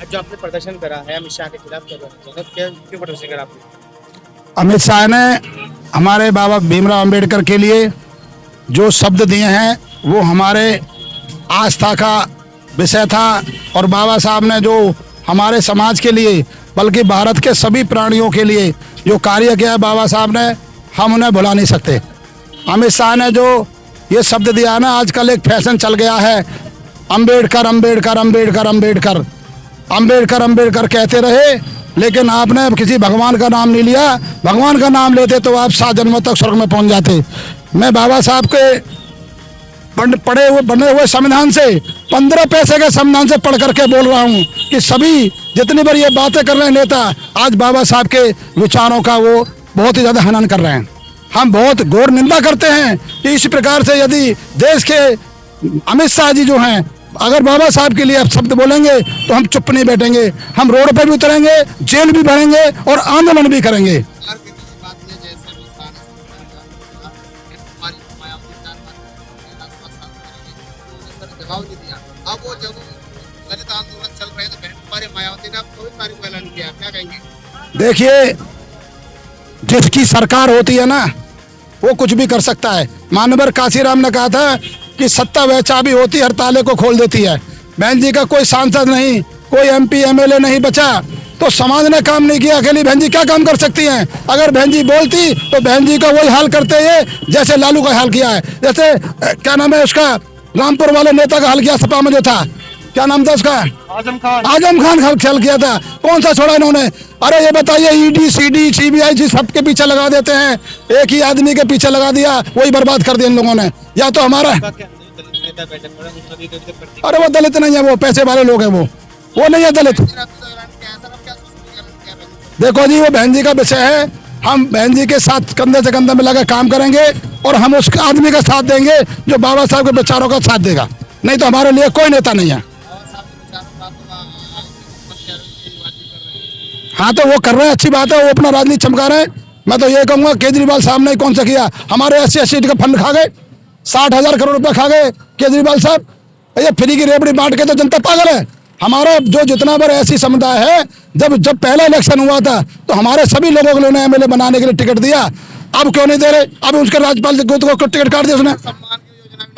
आज जो आपने प्रदर्शन करा है अमित शाह के खिलाफ, क्या कहना चाहेंगे? क्यों प्रदर्शन करा आपने? अमित शाह ने हमारे बाबा भीमराव अंबेडकर के लिए जो शब्द दिए हैं वो हमारे आस्था का विषय था। और बाबा साहब ने जो हमारे समाज के लिए बल्कि भारत के सभी प्राणियों के लिए जो कार्य किया है बाबा साहब ने, हम उन्हें भुला नहीं सकते। अमित शाह ने जो ये शब्द दिया है ना, आजकल एक फैशन चल गया है, अंबेडकर अंबेडकर अंबेडकर अंबेडकर अंबेडकर अंबेडकर कहते रहे, लेकिन आपने अब किसी भगवान का नाम नहीं लिया। भगवान का नाम लेते तो आप 7 जन्मों तक स्वर्ग में पहुंच जाते। मैं बाबा साहब के बने हुए संविधान से 15 पैसे के संविधान से पढ़ करके बोल रहा हूँ कि सभी जितनी बार ये बातें कर रहे हैं नेता, आज बाबा साहब के विचारों का वो बहुत ही ज्यादा हनन कर रहे हैं। हम बहुत घोर निंदा करते हैं कि इस प्रकार से यदि देश के अमित शाह जी जो हैं, अगर बाबा साहब के लिए आप शब्द बोलेंगे तो हम चुप नहीं बैठेंगे। हम रोड पर भी उतरेंगे, जेल भी भरेंगे और आंदोलन भी करेंगे। अब वो जब दलित आंदोलन चल रहे हैं तो हमारे मायावती ने अब 24 तारीख को ऐलान किया, क्या कहेंगे? देखिए, जिसकी सरकार होती है ना वो कुछ भी कर सकता है। मानवर काशीराम ने कहा था कि सत्ता वह चाबी होती हर ताले को खोल देती है। बहन जी का कोई सांसद नहीं, कोई एमपी एमएलए नहीं बचा तो समाज ने काम नहीं किया, अकेली बहन जी क्या काम कर सकती हैं? अगर बहन जी बोलती तो बहन जी का वही हाल करते हैं जैसे लालू का हाल किया है। जैसे क्या नाम है उसका, रामपुर वाले नेता का हाल किया, सपा में जो था, क्या नाम था उसका, आजम खान हाल किया था। कौन सा छोड़ा इन्होंने? अरे ये बताइए, ईडी सीडी सीबीआई जी सबके पीछे लगा देते हैं, एक ही आदमी के पीछे लगा दिया, वही बर्बाद कर दिया इन लोगों ने। या तो हमारा, अरे वो दलित नहीं है, वो पैसे वाले लोग हैं, वो नहीं है दलित। देखो जी, वो बहन जी का विषय है। हम बहन जी के साथ कंधे से कंधा मिलाकर काम करेंगे और हम उस आदमी का साथ देंगे जो बाबा साहब के विचारों का साथ देगा। नहीं तो हमारे लिए कोई नेता नहीं है। हाँ तो वो कर रहे हैं, अच्छी बात है, वो अपना राजनीति चमका रहे हैं। मैं तो ये कहूँगा केजरीवाल साहब ने कौन सा किया, हमारे SC का फंड खा गए, 60,000 करोड़ रुपए खा गए केजरीवाल साहब। ये फ्री की रेवड़ी बांट के तो जनता पागल है। हमारा जो जितना बार ऐसी समुदाय है, जब पहला इलेक्शन हुआ था तो हमारे सभी लोगों को उन्होंने MLA बनाने के लिए टिकट दिया। अब क्यों नहीं दे रहे? अब उसके राज्यपाल को टिकट काट दिया उसने।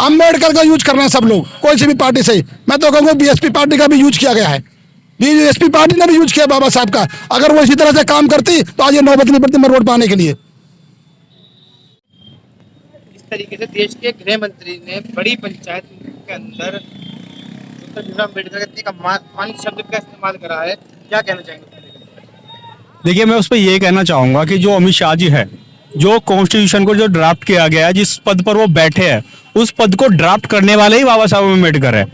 अम्बेडकर का यूज कर रहे हैं सब लोग, कोई सी भी पार्टी से। मैं तो कहूँगा BSP पार्टी का भी यूज किया गया है, BSP पार्टी ने भी यूज किया बाबा साहब का। अगर वो इसी तरह से काम करती तो आज ये नौबत नहीं पड़ती रोड पाने के लिए। इस तरीके से देश के गृह मंत्री ने बड़ी पंचायत के अंदर भीमराव अम्बेडकर का इतने का मान शब्द का इस्तेमाल करा है, क्या कहना चाहेंगे? देखिए, मैं उस पर यह कहना चाहूंगा कि जो अमित शाह जी है, जो कॉन्स्टिट्यूशन को जो ड्राफ्ट किया गया है, जिस पद पर वो बैठे हैं, उस पद को ड्राफ्ट करने वाले ही बाबा साहब अम्बेडकर है।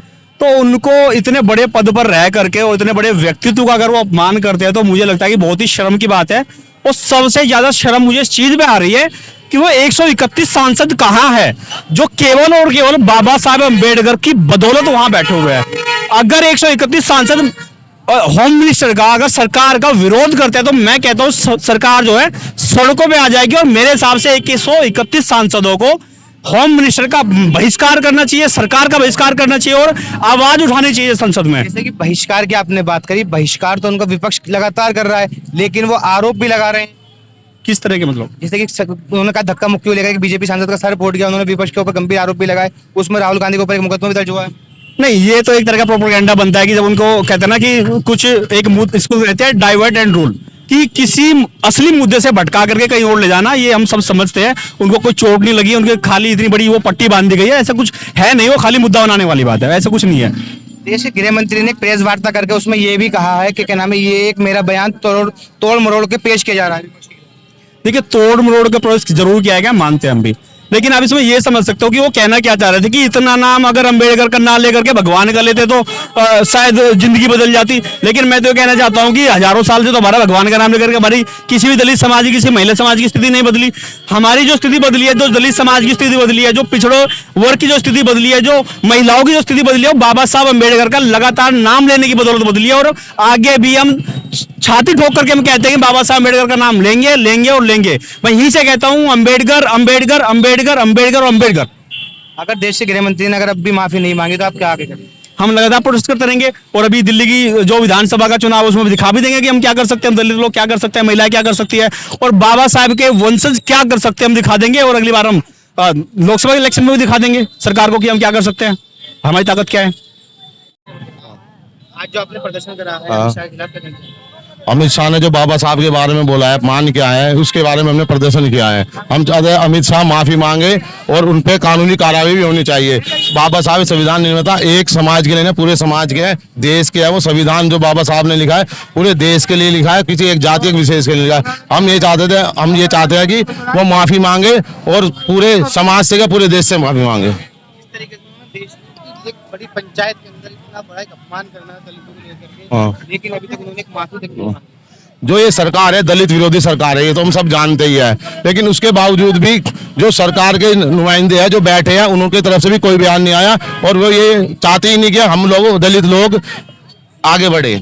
तो उनको इतने बड़े पद पर रह करके और इतने बड़े व्यक्तित्व का अगर वो अपमान करते हैं तो मुझे लगता है कि बहुत ही शर्म की बात है। और सबसे ज्यादा शर्म मुझे इस चीज में आ रही है कि वो 131 सांसद कहाँ है जो केवल और केवल बाबा साहब अम्बेडकर की बदौलत वहां बैठे हुए हैं। अगर 131 सांसद होम मिनिस्टर का, अगर सरकार का विरोध करते हैं तो मैं कहता हूँ सरकार जो है सड़कों पे आ जाएगी। और मेरे हिसाब से 131 सांसदों को होम मिनिस्टर का बहिष्कार करना चाहिए, सरकार का बहिष्कार करना चाहिए और आवाज उठानी चाहिए संसद में। जैसे कि बहिष्कार की आपने बात करी, बहिष्कार तो उनका विपक्ष लगातार कर रहा है, लेकिन वो आरोप भी लगा रहे हैं। किस तरह के मतलब? जैसे कि उन्होंने कहा धक्का मुक्की लेकर कि बीजेपी सांसद का सर फोड़ गया, उन्होंने विपक्ष के ऊपर गंभीर आरोप भी लगाए। उसमें राहुल गांधी के ऊपर एक मुकदमा भी दर्ज हुआ है। नहीं, ये तो एक तरह का प्रोपेगेंडा बनता है कि जब उनको कहते हैं ना कि कुछ एक इसको कहते हैं डाइवर्ट एंड रूल, कि किसी असली मुद्दे से भटका करके कहीं और ले जाना। ये हम सब समझते हैं, उनको कोई चोट नहीं लगी, उनके खाली इतनी बड़ी वो पट्टी बांध दी गई है, ऐसा कुछ है नहीं, वो खाली मुद्दा बनाने वाली बात है, ऐसा कुछ नहीं है। देश के गृह मंत्री ने प्रेस वार्ता करके उसमें ये भी कहा है कि क्या नाम है, ये एक मेरा बयान तोड़ मरोड़ के पेश किया जा रहा है। देखिए, तोड़ मरोड़ का प्रोसेस जरूर किया गया, मानते हैं हम भी, लेकिन आप इसमें ये समझ सकते हो कि वो कहना क्या चाह रहे थे कि इतना नाम अगर अम्बेडकर का ना लेकर के भगवान का लेते तो शायद जिंदगी बदल जाती। लेकिन मैं तो कहना चाहता हूं कि हजारों साल से तो हमारा भगवान का नाम लेकर के हमारी किसी भी दलित समाज की, किसी महिला समाज की स्थिति नहीं बदली। हमारी जो स्थिति बदली है, जो दलित समाज की स्थिति बदली है, जो पिछड़ों वर्ग की जो स्थिति बदली है, जो महिलाओं की जो स्थिति बदली है, वो बाबा साहब अम्बेडकर का लगातार नाम लेने की बदौलत बदली है। और आगे भी हम छाती ठोक करके हम कहते हैं कि बाबा साहब अम्बेडकर का नाम लेंगे लेंगे और लेंगे। मैं यहीं से कहता हूं अम्बेडकर अम्बेडकर अम्बेडकर अम्बेडकर और अम्बेडकर। अगर देश के गृह मंत्री ने अगर अब भी माफी नहीं मांगी तो आप क्या आगे करेंगे? हम लगातार प्रोटेस्ट करते रहेंगे। और अभी दिल्ली की जो विधानसभा का चुनाव है उसमें भी दिखा भी देंगे कि हम क्या कर सकते हैं, हम दलित लोग क्या कर सकते हैं, महिलाएं क्या कर सकती है, और बाबा साहब के वंशज क्या कर सकते हैं हम दिखा देंगे। और अगली बार हम लोकसभा के इलेक्शन में भी दिखा देंगे सरकार को कि हम क्या कर सकते हैं, हमारी ताकत क्या है। आज जो आपने प्रदर्शन करा है हाँ। अमित शाह के खिलाफ, क्या कहना चाहिए? अमित शाह ने जो बाबा साहब के बारे में बोला है, मान क्या है, उसके बारे में हमने प्रदर्शन किया है। हम चाहते हैं अमित शाह माफी मांगे और उन पे कानूनी कार्रवाई भी होनी चाहिए। बाबा साहब संविधान निर्माता एक समाज के लिए नहीं, पूरे समाज के है, देश के है। वो संविधान जो बाबा साहब ने लिखा है पूरे देश के लिए लिखा है, किसी एक जाति एक विशेष के लिए लिखा है। हम ये चाहते हैं कि वो माफी मांगे और पूरे समाज से क्या, पूरे देश से माफी मांगे। इस तरीके से उन्होंने देश की एक बड़ी पंचायत के अंदर इतना बड़ा एक अपमान करना है दलितों को लेकर के, हाँ। लेकिन अभी तक उन्होंने एक माफी तक नहीं मांगी। जो ये सरकार है दलित विरोधी सरकार है, ये तो हम सब जानते ही है। लेकिन उसके बावजूद भी जो सरकार के नुमाइंदे हैं जो बैठे हैं, उनकी तरफ से भी कोई बयान नहीं आया और वो ये चाहते ही नहीं कि हम लोग दलित लोग आगे बढ़े।